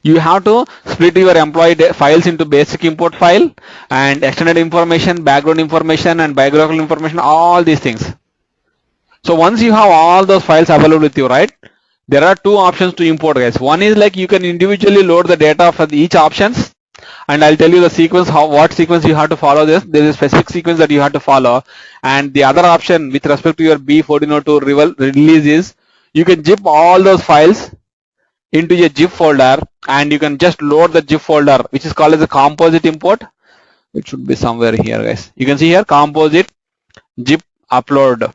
You have to split your employee files into basic import file and extended information, background information, and biographical information, all these things. So once you have all those files available with you, right, there are two options to import, guys. One is like you can individually load the data for each options, and I'll tell you the sequence, what sequence you have to follow this. There is a specific sequence that you have to follow. And the other option with respect to your B1402 release is you can zip all those files into a zip folder, and you can just load the zip folder, which is called as a composite import. It should be somewhere here, guys. You can see here, composite zip upload.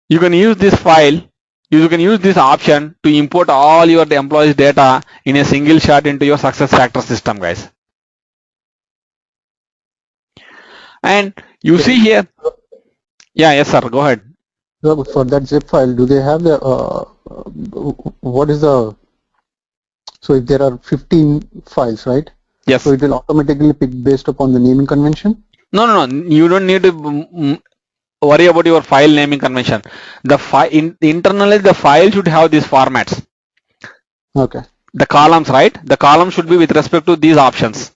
You can use this file, you can use this option to import all your employees data in a single shot into your SuccessFactors system, guys. And you see here, yes sir, go ahead. For that zip file, do they have the what is the, so if there are 15 files, right? Yes. So it will automatically pick based upon the naming convention? No, you don't need to worry about your file naming convention. The internally the file should have these formats. Okay. The columns, right? The column should be with respect to these options.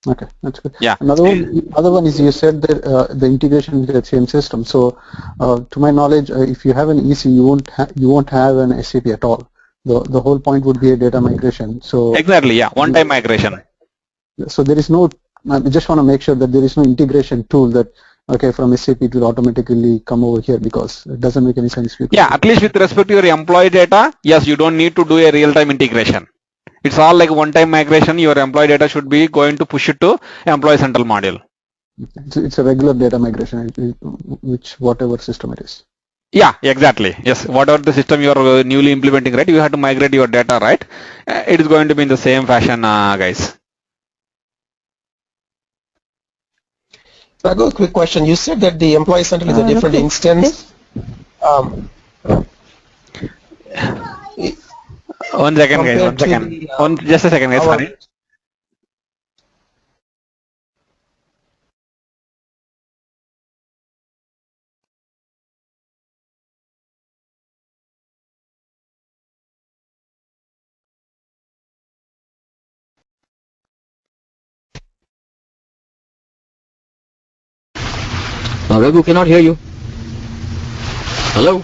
Okay, that's good. Yeah. Another one is, you said that the integration with the HCM system. So, to my knowledge, if you have an EC, you won't have an SAP at all. The whole point would be a data migration. So exactly, yeah, one-time migration. So there is no. I just want to make sure that there is no integration tool that, okay, from SAP it will automatically come over here, because it doesn't make any sense. Yeah, at least with respect to your employee data, yes, you don't need to do a real-time integration. It's all like one-time migration. Your employee data should be going to push it to employee central module. It's a regular data migration, which whatever system it is. Yeah, exactly. Yes, whatever the system you are newly implementing, right? You have to migrate your data, right? It is going to be in the same fashion, guys. I got a quick question. You said that the employee central is a different instance. One second, guys. One second. Just a second, guys. Sorry. Raghu cannot hear you. Hello?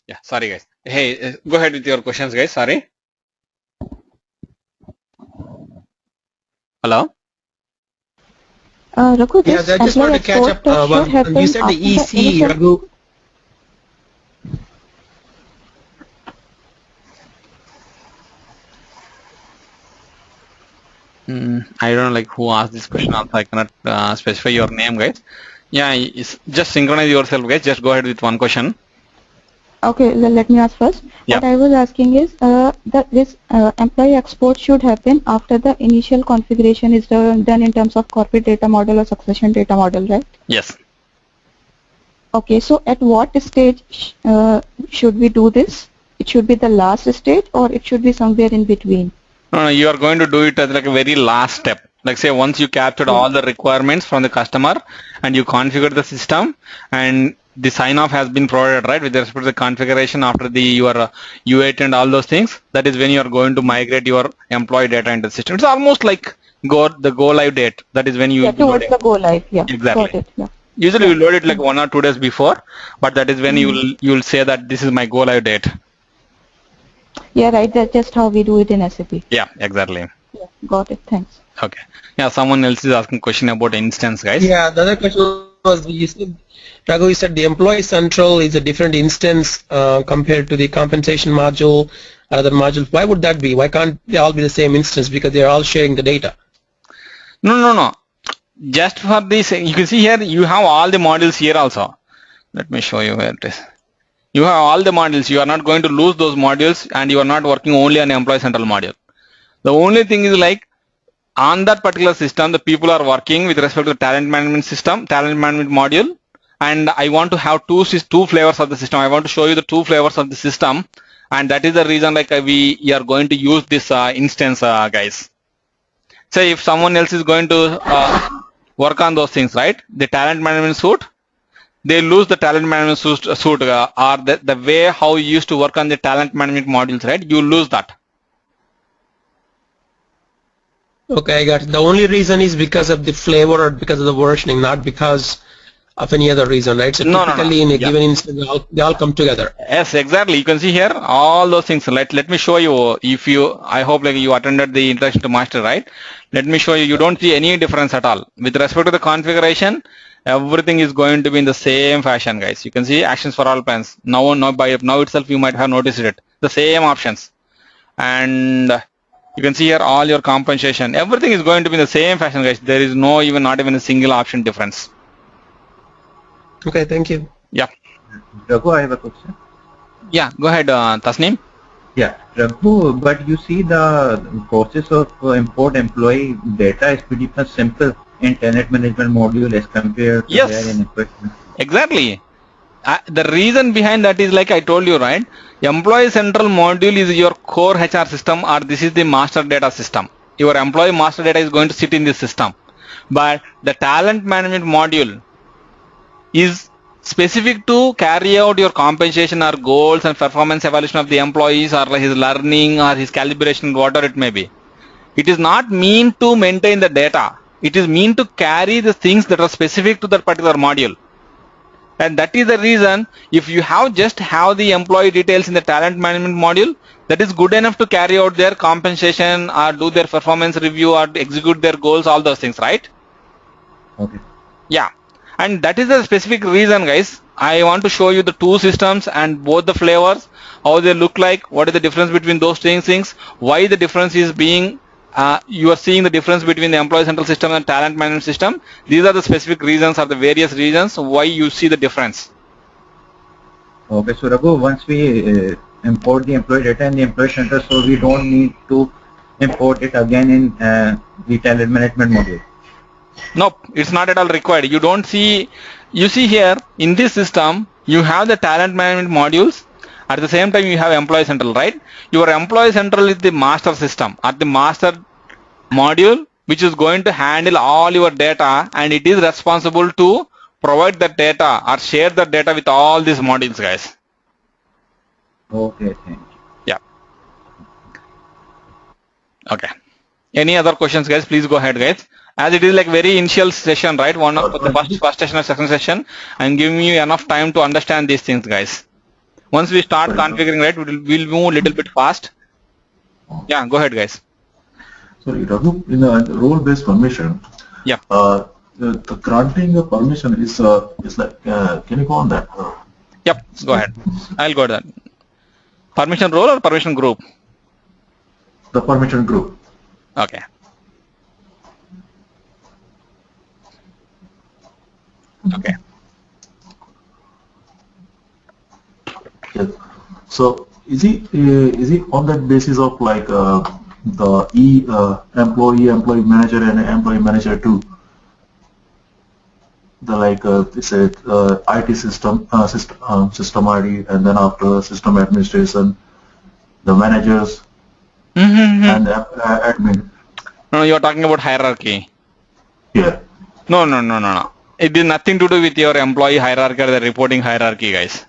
Yeah, sorry guys. Hey, go ahead with your questions, guys. Sorry. Hello? Raghu, yeah, I just wanted to catch up. You said the EC, Raghu. I don't know like who asked this question. Also, I cannot specify your name, guys. Yeah, just synchronize yourself, guys. Just go ahead with one question. Okay, let me ask first. Yeah. What I was asking is that this employee export should happen after the initial configuration is done in terms of corporate data model or succession data model, right? Yes. Okay, so at what stage should we do this? It should be the last stage, or it should be somewhere in between? No, you are going to do it as like a very last step. Like say once you captured all the requirements from the customer and you configure the system and the sign off has been provided, right, with respect to the configuration after the your U8 and all those things, that is when you are going to migrate your employee data into the system. It's almost like the go live date. That is when you towards the go live. Yeah, exactly. Got it. Yeah. Usually you load it like 1 or 2 days before, but that is when you'll say that this is my go live date. Yeah, right. That's just how we do it in SAP. Yeah, exactly. Yeah, got it. Thanks. Okay. Yeah, someone else is asking question about instance, guys. Yeah, the other question was, Raghu, you said the employee central is a different instance compared to the compensation module, other modules. Why would that be? Why can't they all be the same instance? Because they're all sharing the data. No. Just for this, you can see here you have all the modules here also. Let me show you where it is. You have all the modules. You are not going to lose those modules, and you are not working only on employee central module. The only thing is like on that particular system, the people are working with respect to the talent management system, talent management module, and I want to have two flavors of the system. I want to show you the 2 flavors of the system, and that is the reason like we are going to use this instance, guys. say if someone else is going to work on those things, right? The talent management suite, they lose the talent management suite or the way how you used to work on the talent management modules, right? You lose that. Okay, I got it. The only reason is because of the flavor or because of the versioning, not because of any other reason, right? So typically in a given instance, they all come together. Yes, exactly. You can see here all those things. Let me show you. If you, I hope like you attended the introduction to master, right? Let me show you. You don't see any difference at all with respect to the configuration. Everything is going to be in the same fashion, guys. You can see actions for all plans. Now itself, you might have noticed it. The same options, and you can see here all your compensation. Everything is going to be in the same fashion, guys. There is not even a single option difference. Okay, thank you. Yeah. Raghu, I have a question. Yeah, go ahead, Tasneem. Yeah, Raghu, but you see the process of import employee data is pretty much simple in talent management module as compared to there in equipment. Exactly. The reason behind that is like I told you, right? Employee central module is your core HR system, or this is the master data system. Your employee master data is going to sit in this system. But the talent management module is specific to carry out your compensation or goals and performance evaluation of the employees, or his learning or his calibration, whatever it may be. It is not mean to maintain the data. It is mean to carry the things that are specific to that particular module. And that is the reason if you just have the employee details in the talent management module, that is good enough to carry out their compensation or do their performance review or execute their goals, all those things, right? Okay. Yeah. And that is the specific reason, guys. I want to show you the two systems and both the flavors, how they look like, what is the difference between those things, why the difference is being, you are seeing the difference between the employee central system and talent management system. These are the specific reasons or the various reasons why you see the difference. Okay, so Raghu, once we import the employee data in the employee center, so we don't need to import it again in the talent management module. Nope, it's not at all required. You don't see, you see here in this system, you have the talent management modules. At the same time, you have employee central, right? Your employee central is the master system or the master module, which is going to handle all your data, and it is responsible to provide the data or share the data with all these modules, guys. Okay, thank you. Yeah. Okay. Any other questions, guys? Please go ahead, guys. As it is like very initial session, right? One of the first session or second session, I'm giving you enough time to understand these things, guys. Once we start configuring, right, we'll move a little bit fast. Yeah, go ahead, guys. Sorry, Raghu, in a role-based permission, Yeah. the granting of permission is like, can you go on that? Yep, go ahead. I'll go to that. Permission role or permission group? The permission group. Okay. Okay. Yes. So is it on that basis of like the employee manager and employee manager too? The like it's a IT system system ID, and then after system administration, the managers and admin. No, you're talking about hierarchy. Yeah. No. It is nothing to do with your employee hierarchy or the reporting hierarchy, guys.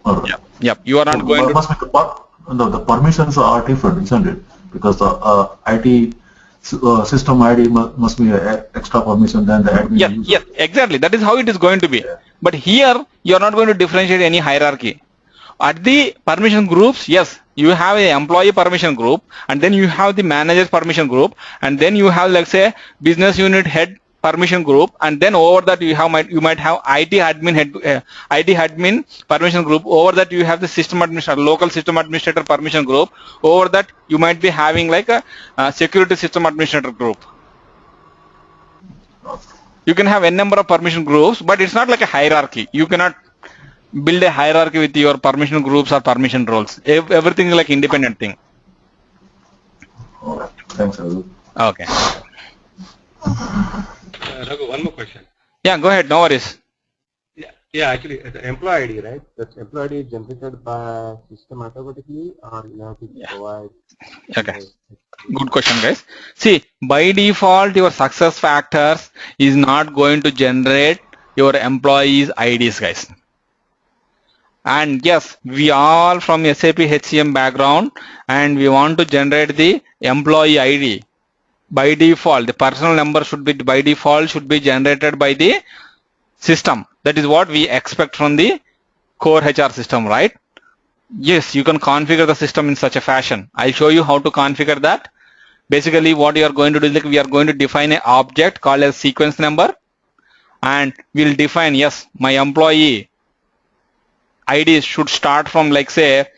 All right. Yep. You are not going to. The permissions are different, isn't it? Because the IT system ID must be an extra permission than the admin user. Yes, exactly. That is how it is going to be. Yeah. But here, you are not going to differentiate any hierarchy. At the permission groups, yes, you have an employee permission group, and then you have the manager's permission group, and then you have, like, say, business unit head permission group, and then over that you might have IT admin permission group. Over that you have the system administrator, local system administrator permission group. Over that you might be having like a security system administrator group. You can have n number of permission groups, but it's not like a hierarchy. You cannot build a hierarchy with your permission groups or permission roles. Everything is like independent thing. All right. Thanks, Raghu. Okay. Raghu, one more question. Yeah, go ahead. No worries. Yeah. Yeah, actually, the employee ID, right? That employee ID is generated by system automatically, or you have to provide. Okay. Good question, guys. See, by default, your success factors is not going to generate your employees' IDs, guys. And yes, we all from SAP HCM background, and we want to generate the employee ID. By default, the personal number should be by default should be generated by the system. That is what we expect from the core HR system, right? Yes, you can configure the system in such a fashion. I'll show you how to configure that. Basically, what you are going to do is like we are going to define an object called as sequence number, and we'll define, yes, my employee ID should start from like say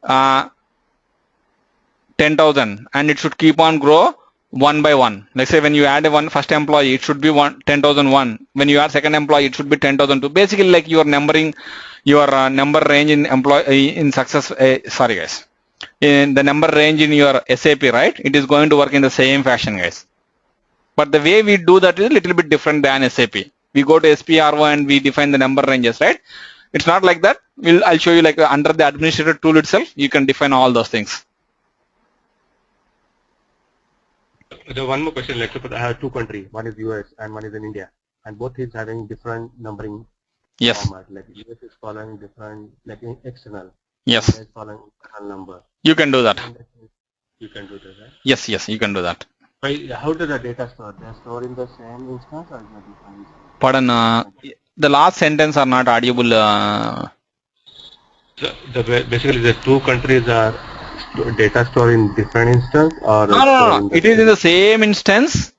10,000, and it should keep on grow one by one. Let's say when you add a first employee, it should be 10,001. When you add second employee, it should be 10,002. Basically, like you are numbering your number range in employee in success. Sorry, guys. In the number range in your SAP, right? It is going to work in the same fashion, guys. But the way we do that is a little bit different than SAP. We go to SPRO and we define the number ranges, right? It's not like that. I'll show you like under the administrator tool itself, you can define all those things. The one more question. Let's suppose I have two countries. One is US and one is in India, and both is having different numbering. Yes. Format. Like US is following different, like external. Yes. India is following internal number. You can do that. You can do that, right? Yes, yes, you can do that. How does the data store? They are stored in the same instance or is it different? Pardon, the last sentence are not audible. Basically, the two countries are data stored in different instance, or No. It is in the same instance,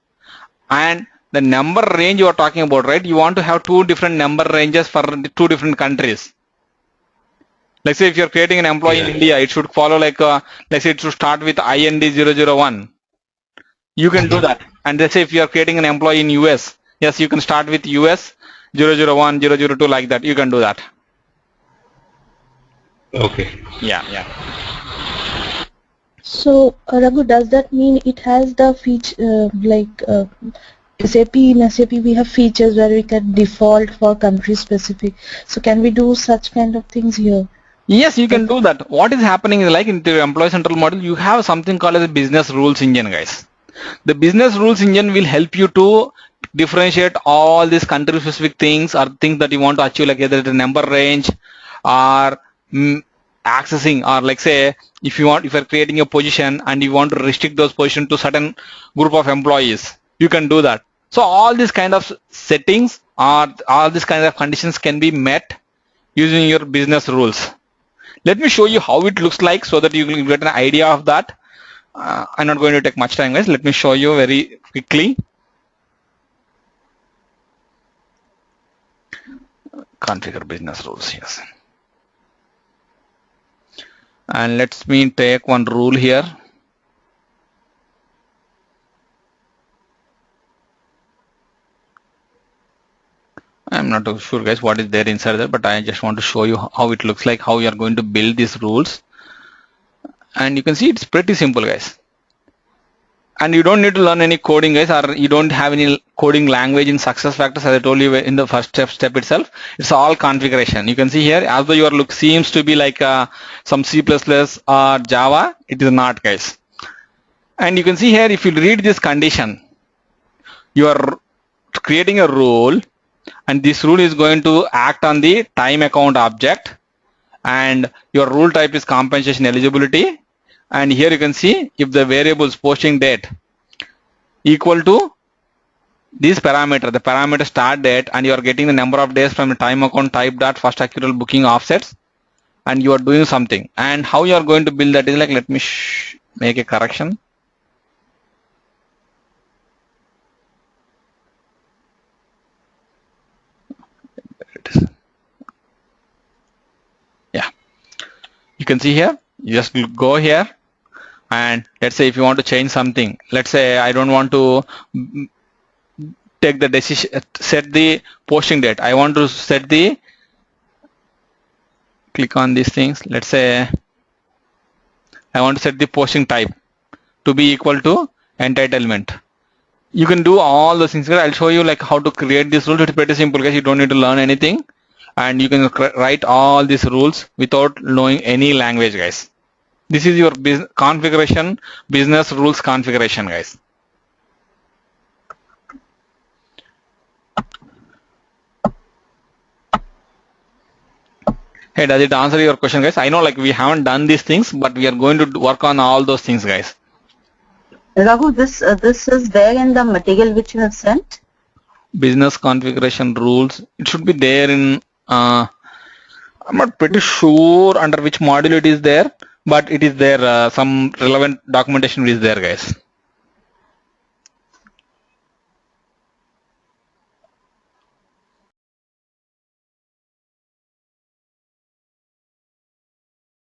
and the number range you are talking about, right? You want to have two different number ranges for the two different countries. Let's say if you are creating an employee in India, it should follow like let's say it should start with IND001. You can do that. And let's say if you are creating an employee in US, yes, you can start with US 001, 002 like that. You can do that. Okay. Yeah. So, Raghu, does that mean it has the feature SAP, in SAP we have features where we can default for country specific. So can we do such kind of things here? Yes, you can do that. What is happening is like in the employee central model, you have something called as a business rules engine, guys. The business rules engine will help you to differentiate all these country specific things or things that you want to achieve, like either the number range or accessing, or like say if you are creating a position and you want to restrict those positions to certain group of employees, you can do that. So all these kind of settings or all these kind of conditions can be met using your business rules. Let me show you how it looks like so that you will get an idea of that. I'm not going to take much time, guys. Let me show you very quickly. Configure business rules, yes. And let me take one rule here. I'm not too sure, guys, what is there inside there, but I just want to show you how it looks like, how you are going to build these rules. And you can see it's pretty simple, guys. And you don't need to learn any coding, guys, or you don't have any coding language in SuccessFactors, as I told you in the first step itself. It's all configuration. You can see here, although your look seems to be like some C++ or Java, it is not, guys. And you can see here, if you read this condition, you are creating a rule, and this rule is going to act on the time account object, and your rule type is compensation eligibility. And here you can see if the variables posting date equal to this parameter, the parameter start date, and you are getting the number of days from the time account type dot first accrual booking offsets, and you are doing something. And how you are going to build that is like, let me make a correction. Yeah, you can see here, you just go here, and let's say if you want to change something, let's say I don't want to take the decision, set the posting date. I want to set the, click on these things. Let's say I want to set the posting type to be equal to entitlement. You can do all those things. I'll show you like how to create this rule. It's pretty simple, guys. You don't need to learn anything. and you can write all these rules without knowing any language, guys. This is your configuration, business rules configuration, guys. Hey, does it answer your question, guys? I know like we haven't done these things, but we are going to work on all those things, guys. Raghu, this is there in the material which you have sent? Business configuration rules. It should be there in, I'm not pretty sure under which module it is there, but it is there. Some relevant documentation is there, guys.